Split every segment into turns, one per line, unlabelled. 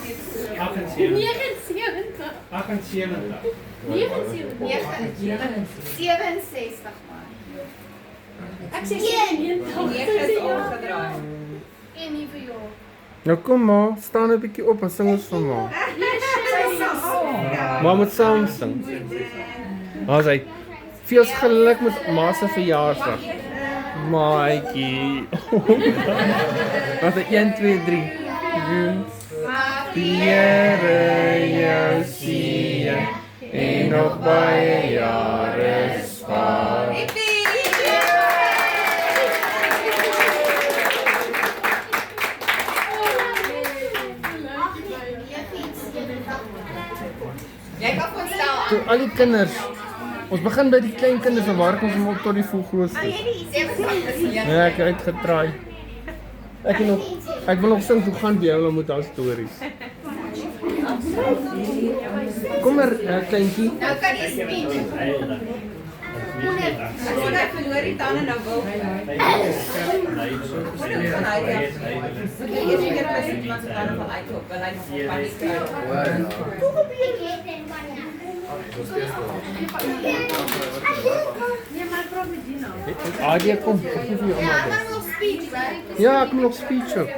78.
67 man.
Ek sê 90
is omgedraai.
En nie vir jou.
Nou kom maar, staan 'n bietjie op en sing ons vir ma. Ma moet saam sing. Ons hy veel geluk met ma se verjaarsdag. Maatjie. Wat 1 2 3. Die Here jou seën en nog baie jare spaar.
Jy kan gewoon stel aan.
Toe al die kinders. Ons begin by die klein kinders en werk ons hom op tot die volgrootste. Ja, ek het uitgetraai. Ek wil nog sing, toe gaan by hulle met haar stories. Kom maar, kleintjie.
Nou kan jy speech. As jy nou verloor die tande nou wil. Wat doen van hy? Moet jy eers weer by iemand se tande van uitloop, wil hy nog paniek kry.
Nee, maar praat met Gina.
Adia, kom, ek gee vir jou
Ja,
allemaal.
dan nog speech, right?
Ja, ek moet nog speech ook.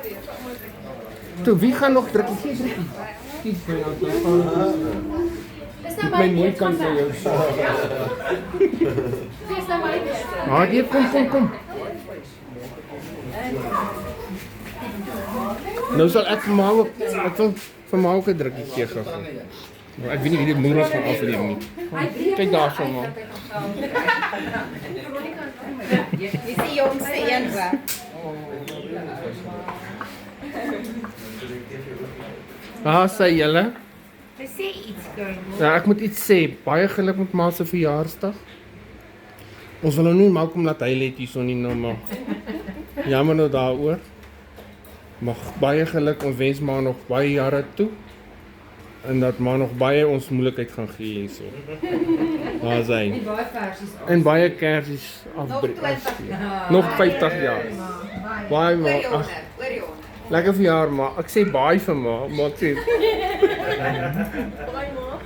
Toe, wie gaan nog druk? Gee drukkie. Kies my nou, toe gaan my mooi kant by jou.
Dis nou my.
Adia, kom. Nou sal ek vir my ook, ek wil vir my ook 'n drukkie gee gou. Maar ek weet nie wie die moer ons gaan afneem nie. Kyk daar so maar.
Dis die jongste een hoor.
Waar sê julle?
Hy sê iets girl.
Ja, ek moet iets sê. Baie geluk met ma se verjaarsdag. Ons wil nou nie Malcolm laat hy let hierso nie nou maar. Jammer nou daaroor. Mag baie geluk, ons wens maar nog baie jare toe. En dat maar nog baie ons moeilikheid gaan gee hierso. Daar is hy. En baie kersies afbreek. Nog 50 jaar. Baie maar. Ag,
Oor die 100.
lekker verjaar maar. Ek sê baie vir ma, maar ek sê